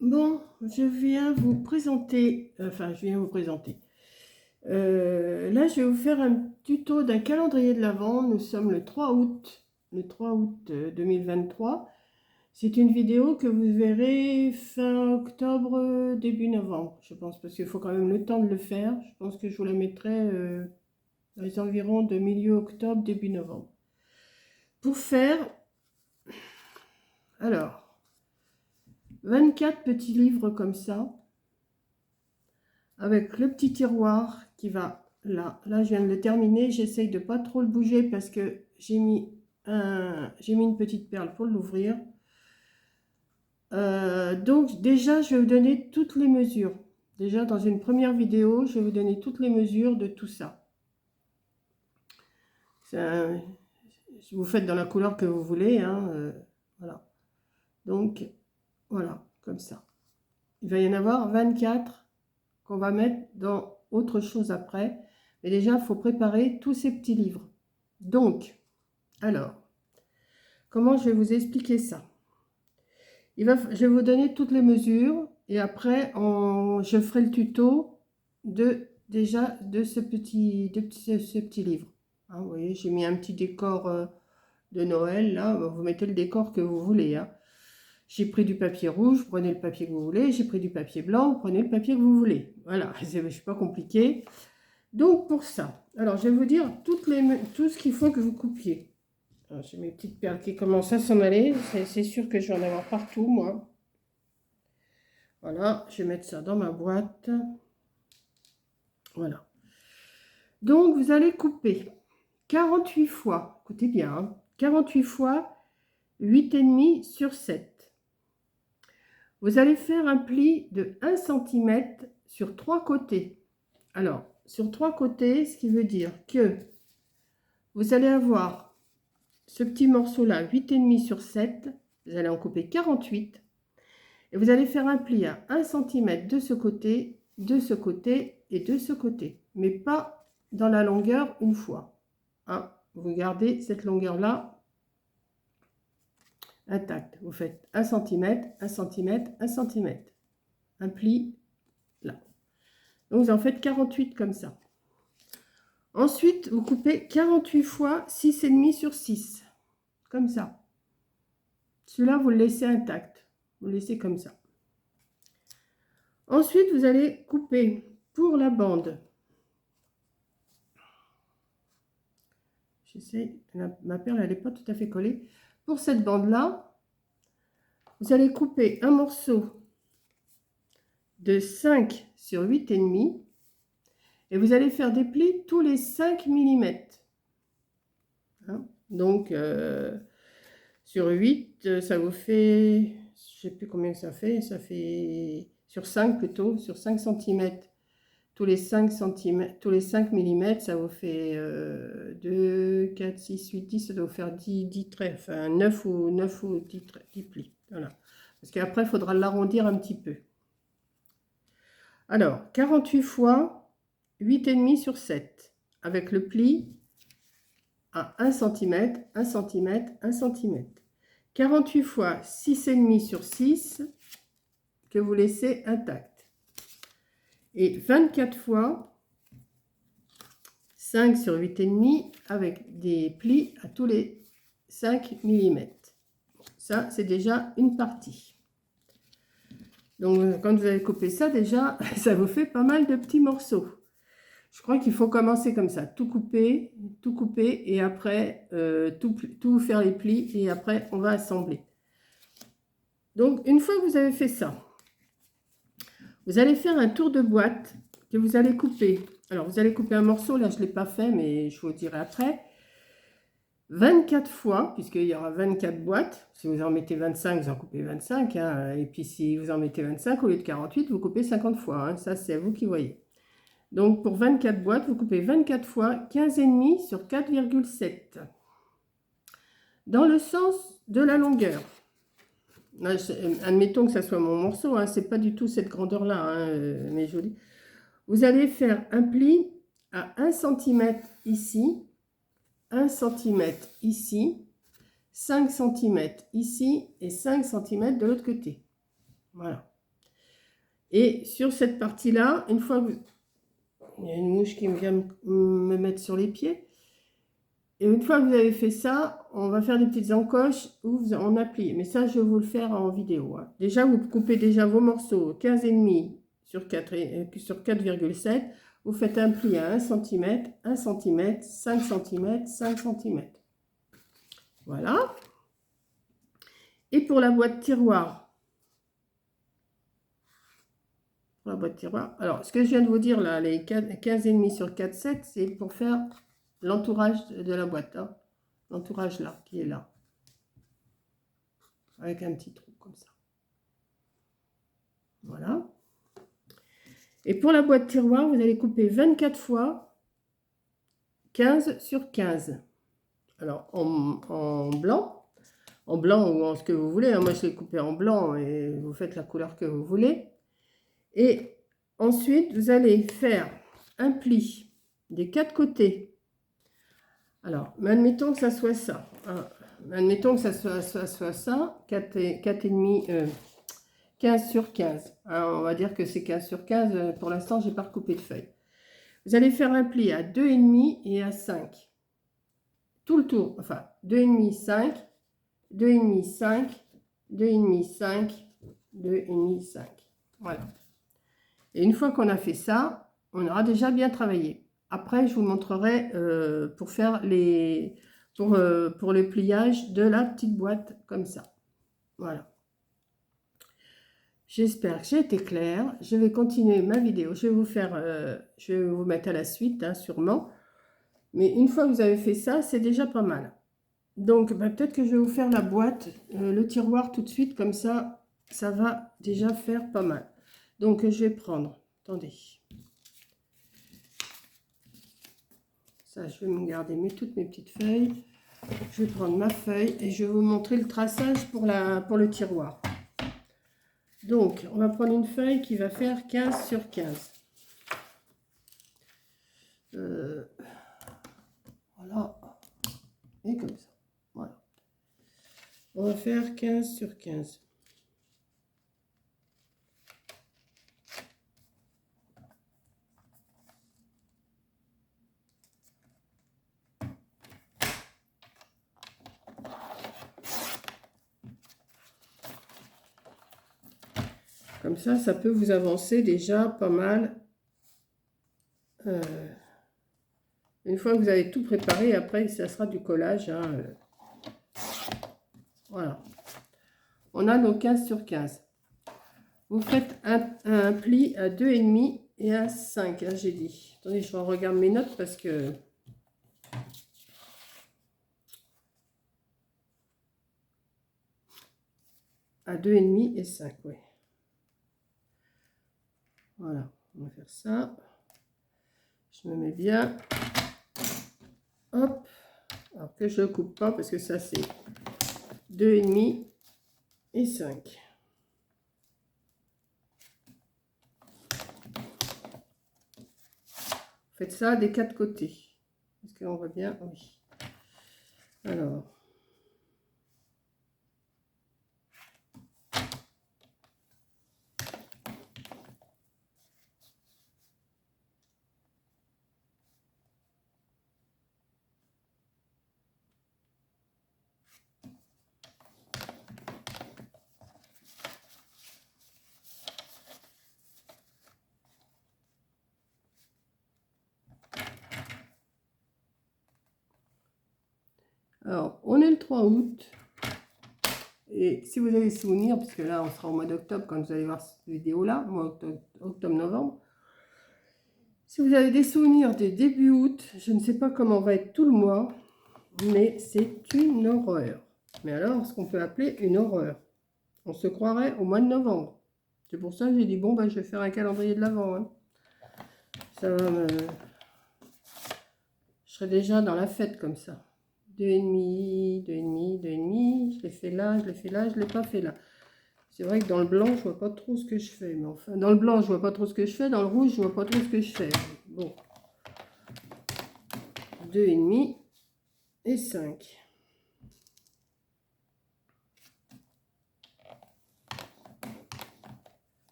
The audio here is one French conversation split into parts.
Bon, je viens vous présenter, là, je vais vous faire un tuto d'un calendrier de l'Avent. Nous sommes le 3 août 2023. C'est une vidéo que vous verrez fin octobre, début novembre, je pense, parce qu'il faut quand même le temps de le faire. Je pense que je vous la mettrai dans les environs de milieu octobre, début novembre. Pour faire, alors, 24 petits livres comme ça, avec le petit tiroir qui va là. Là, je viens de le terminer. J'essaye de pas trop le bouger parce que j'ai mis une petite perle pour l'ouvrir. Donc déjà, je vais vous donner toutes les mesures. Déjà, dans une première vidéo, je vais vous donner toutes les mesures de tout ça. Vous faites dans la couleur que vous voulez, hein, voilà. Donc, voilà, comme ça. Il va y en avoir 24 qu'on va mettre dans autre chose après. Mais déjà, il faut préparer tous ces petits livres. Donc, alors, comment je vais vous expliquer ça? Je vais vous donner toutes les mesures et après, je ferai le tuto de ce petit livre. Hein, vous voyez, j'ai mis un petit décor de Noël. Là, vous mettez le décor que vous voulez. Hein. J'ai pris du papier rouge, vous prenez le papier que vous voulez. J'ai pris du papier blanc, vous prenez le papier que vous voulez. Voilà, je ne suis pas compliqué. Donc pour ça, alors je vais vous dire tout ce qu'il faut que vous coupiez. J'ai mes petites perles qui commencent à s'en aller. C'est sûr que je vais en avoir partout, moi. Voilà, je vais mettre ça dans ma boîte. Voilà. Donc vous allez couper 48 fois, écoutez bien, hein, 48 fois 8,5 sur 7. Vous allez faire un pli de 1 cm sur 3 côtés. Alors, sur 3 côtés, ce qui veut dire que vous allez avoir ce petit morceau-là, 8,5 sur 7. Vous allez en couper 48. Et vous allez faire un pli à 1 cm de ce côté, de ce côté et de ce côté. Mais pas dans la longueur une fois. Hein, vous gardez cette longueur-là intacte. Vous faites 1 cm, 1 cm, 1 cm. Un pli là. Donc vous en faites 48 comme ça. Ensuite, vous coupez 48 fois 6,5 sur 6. Comme ça. Celui-là, vous le laissez intact. Vous le laissez comme ça. Ensuite, vous allez couper pour la bande. J'essaie, ma perle, elle n'est pas tout à fait collée. Pour cette bande-là, vous allez couper un morceau de 5 sur 8,5 et vous allez faire des plis tous les 5 mm. Hein, donc, sur 8, ça vous fait, je ne sais plus combien ça fait sur 5 plutôt, sur 5 cm. Tous les 5 mm, ça vous fait 2, 4, 6, 8, 10, ça doit vous faire 10 traits, enfin 9 ou 10 plis. Voilà. Parce qu'après, il faudra l'arrondir un petit peu. Alors, 48 fois 8,5 sur 7, avec le pli à 1 cm, 1 cm, 1 cm. 48 fois 6,5 sur 6, que vous laissez intact. Et 24 fois 5 sur 8,5 avec des plis à tous les 5 mm. Ça, c'est déjà une partie. Donc, quand vous avez coupé ça, déjà, ça vous fait pas mal de petits morceaux. Je crois qu'il faut commencer comme ça, tout couper, et après, tout faire les plis, et après, on va assembler. Donc, une fois que vous avez fait ça, vous allez faire un tour de boîte que vous allez couper. Alors, vous allez couper un morceau, là, je ne l'ai pas fait, mais je vous le dirai après. 24 fois, puisqu'il y aura 24 boîtes. Si vous en mettez 25, vous en coupez 25. Hein, et puis, si vous en mettez 25, au lieu de 48, vous coupez 50 fois. Hein, ça, c'est à vous qui voyez. Donc, pour 24 boîtes, vous coupez 24 fois 15,5 sur 4,7. Dans le sens de la longueur. Là, admettons que ça soit mon morceau. Hein, c'est pas du tout cette grandeur-là, hein, mais joli. Vous allez faire un pli à 1 cm ici, 1 cm ici, 5 cm ici et 5 cm de l'autre côté. Voilà. Et sur cette partie-là, une fois que vous... Il y a une mouche qui vient me mettre sur les pieds. Et une fois que vous avez fait ça, on va faire des petites encoches où on applique. Mais ça, je vais vous le faire en vidéo, hein. Déjà, vous coupez déjà vos morceaux 15,5 sur 4, sur 4,7. Vous faites un pli à 1 cm, 1 cm, 5 cm, 5 cm. Voilà. Et pour la boîte tiroir, alors ce que je viens de vous dire là, les 15,5 sur 4,7, c'est pour faire l'entourage de la boîte, hein. L'entourage là, qui est là, avec un petit trou comme ça. Voilà. Et pour la boîte tiroir, vous allez couper 24 fois 15 sur 15. Alors en blanc ou en ce que vous voulez, hein. Moi je l'ai coupé en blanc et vous faites la couleur que vous voulez. Et ensuite, vous allez faire un pli des 4 côtés. Alors, admettons que ça soit ça, hein. Admettons que ça soit ça, 4,5, 15 sur 15. Alors, on va dire que c'est 15 sur 15. Pour l'instant, je n'ai pas recoupé de feuille. Vous allez faire un pli à 2,5 et à 5. Tout le tour. Enfin, 2,5, 5, 2,5, 5, 2,5, 5, 2,5, 5. Voilà. Et une fois qu'on a fait ça, on aura déjà bien travaillé. Après, je vous montrerai pour faire pour le pliage de la petite boîte comme ça. Voilà. J'espère que j'ai été claire. Je vais continuer ma vidéo. Je vais vous mettre à la suite, hein, sûrement. Mais une fois que vous avez fait ça, c'est déjà pas mal. Donc, peut-être que je vais vous faire la boîte, le tiroir tout de suite. Comme ça, ça va déjà faire pas mal. Donc, je vais prendre... Attendez. Ça, je vais me garder toutes mes petites feuilles. Je vais prendre ma feuille et je vais vous montrer le traçage pour le tiroir. Donc, on va prendre une feuille qui va faire 15 sur 15. Voilà. Et comme ça. Voilà. On va faire 15 sur 15. Comme ça peut vous avancer déjà pas mal. Une fois que vous avez tout préparé, après, ça sera du collage, hein. Voilà. On a nos 15 sur 15. Vous faites un pli à 2,5 et à 5, hein, j'ai dit. Attendez, je regarde mes notes parce que... À 2,5 et 5, oui. Voilà, on va faire ça. Je me mets bien. Hop. Alors que je ne coupe pas parce que ça c'est 2,5 et 5. Faites ça des 4 côtés. Est-ce qu'on voit bien? Oui. Alors. Alors, on est le 3 août. Et si vous avez des souvenirs, parce que là, on sera au mois d'octobre quand vous allez voir cette vidéo-là, mois octobre-novembre. Si vous avez des souvenirs de début août, je ne sais pas comment va être tout le mois, mais c'est une horreur. Mais alors, ce qu'on peut appeler une horreur. On se croirait au mois de novembre. C'est pour ça que j'ai dit, bon, je vais faire un calendrier de l'Avent, hein. Ça va me... Je serai déjà dans la fête comme ça. 2,5, 2,5, 2,5. Je l'ai fait là, je l'ai fait là, je ne l'ai pas fait là. C'est vrai que dans le blanc, je vois pas trop ce que je fais. Mais enfin, dans le blanc, je vois pas trop ce que je fais. Dans le rouge, je vois pas trop ce que je fais. Bon. 2,5 et 5.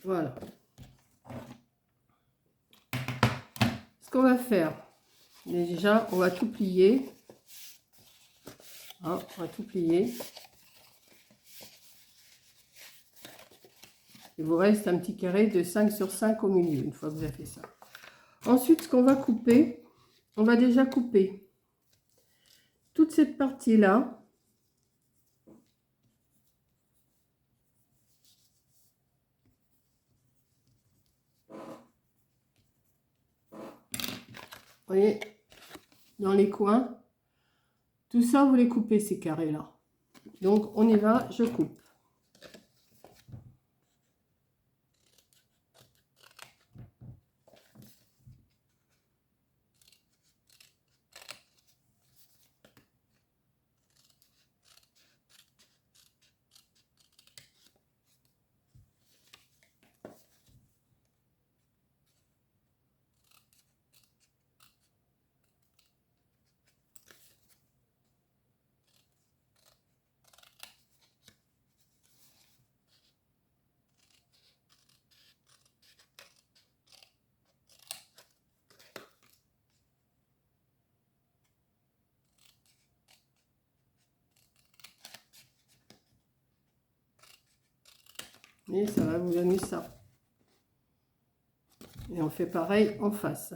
Voilà. Ce qu'on va faire, déjà, on va tout plier. Hein, on va tout plier. Il vous reste un petit carré de 5 sur 5 au milieu, une fois que vous avez fait ça. Ensuite, ce qu'on va couper, on va déjà couper toute cette partie-là. Vous voyez, dans les coins, tout ça, vous les coupez, ces carrés-là. Donc, on y va, je coupe. Et ça va vous donner ça. Et on fait pareil en face.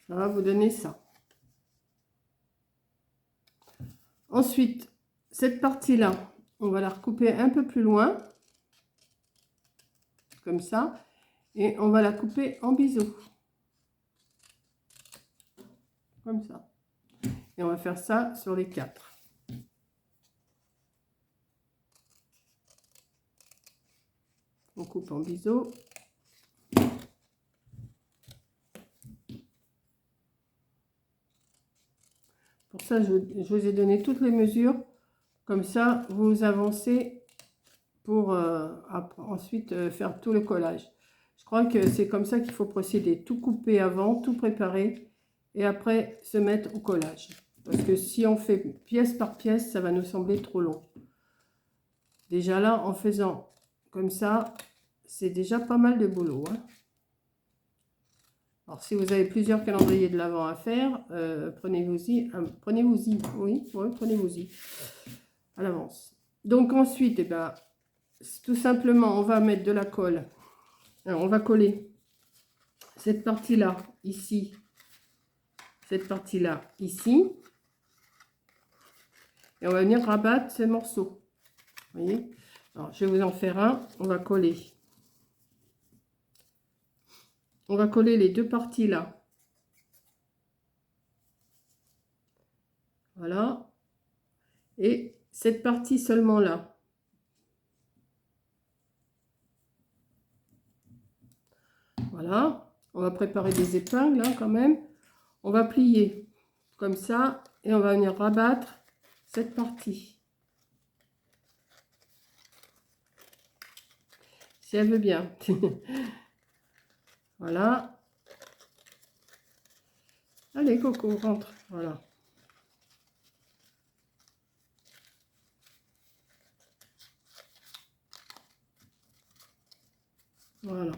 Ça va vous donner ça. Ensuite, cette partie-là, on va la recouper un peu plus loin, comme ça, et on va la couper en biseau, comme ça. Et on va faire ça sur les 4. On coupe en biseau. Pour ça, je vous ai donné toutes les mesures. Comme ça, vous avancez pour ensuite faire tout le collage. Je crois que c'est comme ça qu'il faut procéder. Tout couper avant, tout préparer et après se mettre au collage. Parce que si on fait pièce par pièce, ça va nous sembler trop long. Déjà là, en faisant comme ça, c'est déjà pas mal de boulot, hein. Alors, si vous avez plusieurs calendriers de l'Avent à faire, prenez-vous-y, oui, prenez-vous-y à l'avance. Donc ensuite, eh ben, tout simplement, on va mettre de la colle. Alors, on va coller cette partie-là, ici, cette partie-là, ici. Et on va venir rabattre ces morceaux. Vous voyez? Alors, je vais vous en faire un. On va coller. On va coller les deux parties là. Voilà. Et cette partie seulement là. Voilà. On va préparer des épingles hein, quand même. On va plier comme ça. Et on va venir rabattre cette partie. Si elle veut bien. Voilà. Allez, Coco, rentre. Voilà. Voilà.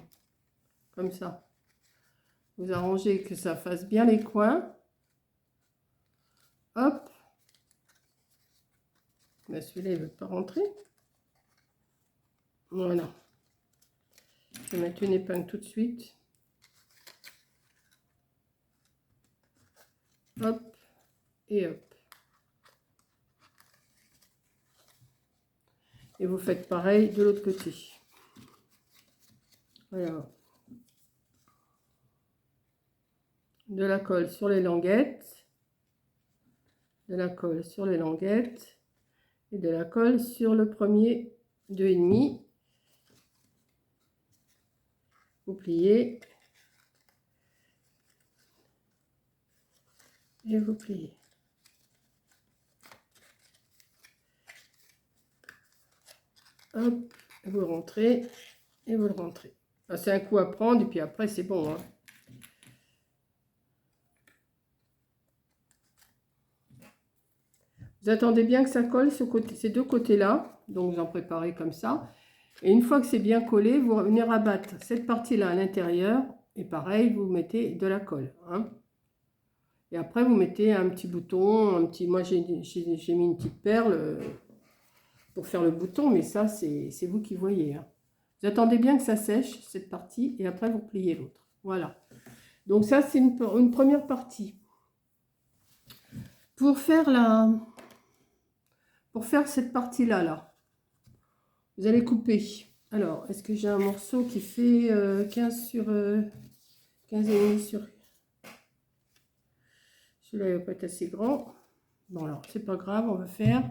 Comme ça. Vous arrangez que ça fasse bien les coins. Hop. Mais celui-là, il ne veut pas rentrer. Voilà. Je vais mettre une épingle tout de suite. Hop. Et hop. Et vous faites pareil de l'autre côté. Voilà. de la colle sur les languettes, de la colle sur les languettes et de la colle sur le premier 2,5. Vous pliez et vous pliez. Hop, vous rentrez et vous le rentrez. C'est un coup à prendre et puis après c'est bon, hein. Vous attendez bien que ça colle ces deux côtés-là. Donc vous en préparez comme ça. Et une fois que c'est bien collé, vous venez rabattre cette partie-là à l'intérieur. Et pareil, vous mettez de la colle, hein. Et après, vous mettez un petit bouton, moi j'ai mis une petite perle pour faire le bouton, mais ça, c'est vous qui voyez, hein. Vous attendez bien que ça sèche, cette partie, et après, vous pliez l'autre. Voilà. Donc ça, c'est une première partie. Pour faire cette partie-là, là, vous allez couper. Alors, est-ce que j'ai un morceau qui fait 15 sur 15,5 sur... Celui-là, il va pas être assez grand. Bon, alors, c'est pas grave, on va faire...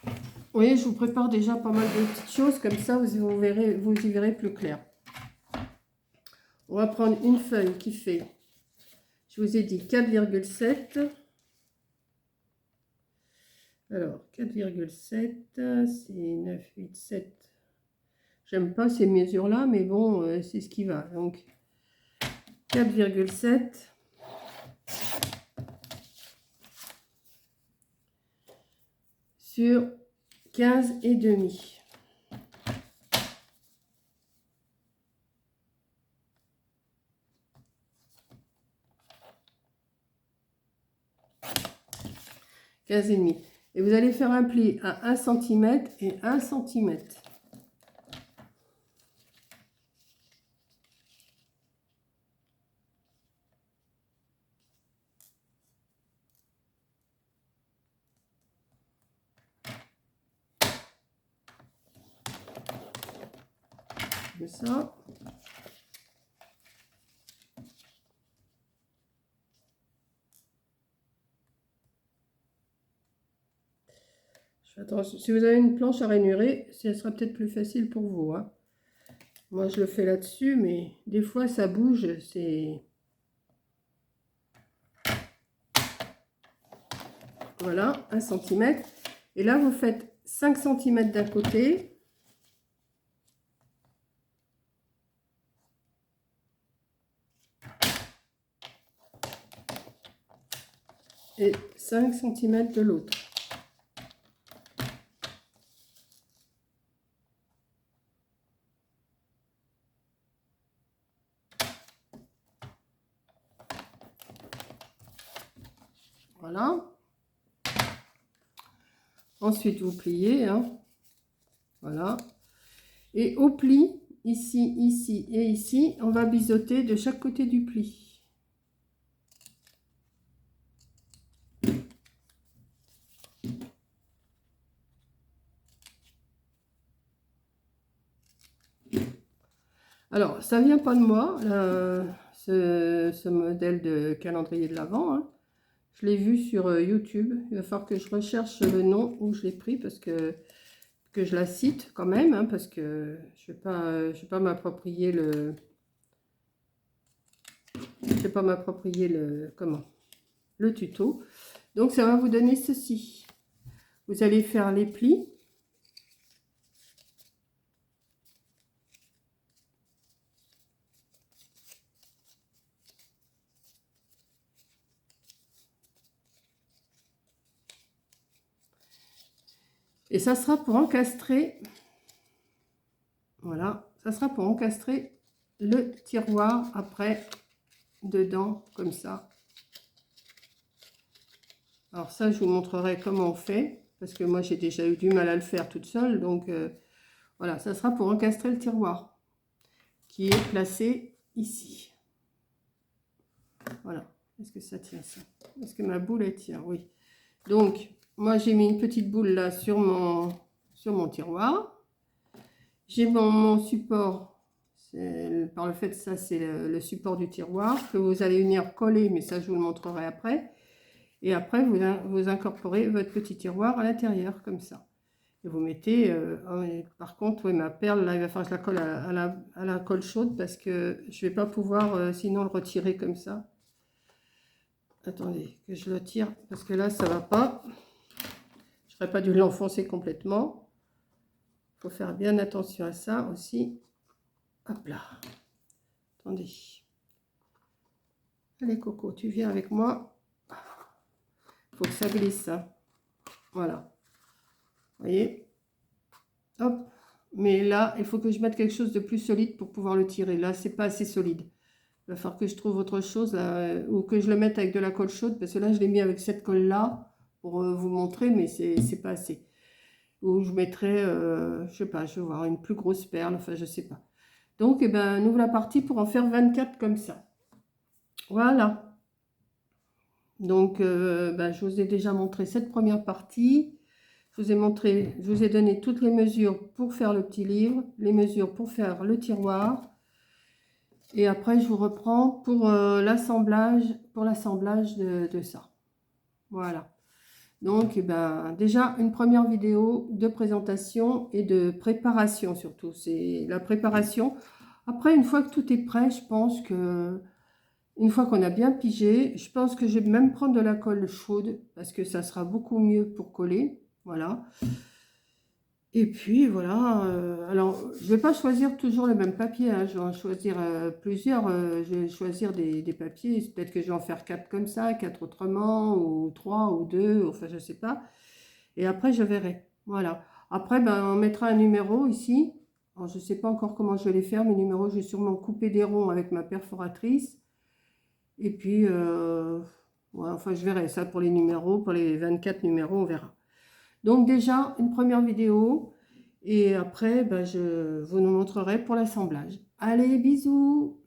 Vous voyez, je vous prépare déjà pas mal de petites choses, comme ça, vous y verrez plus clair. On va prendre une feuille qui fait, je vous ai dit 4,7. Alors, 4,7, c'est 9, 8, 7. J'aime pas ces mesures-là, mais bon, c'est ce qui va. Donc, 4,7. Sur 15,5. Et vous allez faire un pli à 1 cm et 1 cm. Comme ça. Attention, si vous avez une planche à rainurer, ça sera peut-être plus facile pour vous, hein. Moi, je le fais là-dessus, mais des fois, ça bouge. C'est... Voilà, 1 cm. Et là, vous faites 5 cm d'un côté. Et 5 cm de l'autre. Voilà. Ensuite, vous pliez, hein. Voilà. Et au pli, ici, ici et ici, on va biseauter de chaque côté du pli. Alors, ça vient pas de moi, ce modèle de calendrier de l'Avent, hein. Je l'ai vu sur YouTube. Il va falloir que je recherche le nom où je l'ai pris parce que je la cite quand même, hein, parce que je ne vais pas m'approprier le... Je vais pas m'approprier le tuto. Donc, ça va vous donner ceci. Vous allez faire les plis. Et ça sera pour encastrer, voilà, ça sera pour encastrer le tiroir après, dedans, comme ça. Alors ça, je vous montrerai comment on fait, parce que moi, j'ai déjà eu du mal à le faire toute seule. Donc, voilà, ça sera pour encastrer le tiroir, qui est placé ici. Voilà. Est-ce que ça tient, ça? Est-ce que ma boule, elle tient? Oui. Donc, moi, j'ai mis une petite boule là sur mon tiroir. J'ai mon support, Par le fait, ça c'est le support du tiroir que vous allez venir coller, mais ça je vous le montrerai après. Et après, vous incorporez votre petit tiroir à l'intérieur, comme ça. Et vous mettez... par contre, oui, ma perle, là, il va falloir que je la colle à la colle chaude parce que je ne vais pas pouvoir, sinon, le retirer comme ça. Attendez, que je le tire, parce que là, ça ne va pas. Je n'aurais pas dû l'enfoncer complètement. Il faut faire bien attention à ça aussi. Hop là. Attendez. Allez, Coco, tu viens avec moi. Il faut que ça glisse, hein. Voilà. Vous voyez? Hop. Mais là, il faut que je mette quelque chose de plus solide pour pouvoir le tirer. Là, c'est pas assez solide. Il va falloir que je trouve autre chose, là, ou que je le mette avec de la colle chaude, parce que là, je l'ai mis avec cette colle-là pour vous montrer, mais c'est pas assez. Ou je mettrai, je sais pas, je vais voir une plus grosse perle, enfin, je sais pas. Donc, eh ben, nous voilà partis pour en faire 24 comme ça. Voilà. Donc, ben, je vous ai déjà montré cette première partie. Je vous ai montré, je vous ai donné toutes les mesures pour faire le petit livre, les mesures pour faire le tiroir. Et après, je vous reprends pour l'assemblage de ça. Voilà. Donc, eh ben, déjà, une première vidéo de présentation et de préparation surtout. C'est la préparation. Après, une fois que tout est prêt, je pense que, une fois qu'on a bien pigé, je pense que je vais même prendre de la colle chaude parce que ça sera beaucoup mieux pour coller. Voilà. Et puis voilà, alors je ne vais pas choisir toujours le même papier, hein, je vais en choisir plusieurs, je vais choisir des papiers, peut-être que je vais en faire 4 comme ça, 4 autrement, ou 3 ou 2, enfin je ne sais pas. Et après je verrai, voilà. Après ben, on mettra un numéro ici, alors, je ne sais pas encore comment je vais les faire, mes numéros, je vais sûrement couper des ronds avec ma perforatrice. Et puis, ouais, enfin je verrai ça pour les numéros, pour les 24 numéros, on verra. Donc déjà, une première vidéo. Et après, ben, je vous nous montrerai pour l'assemblage. Allez, bisous!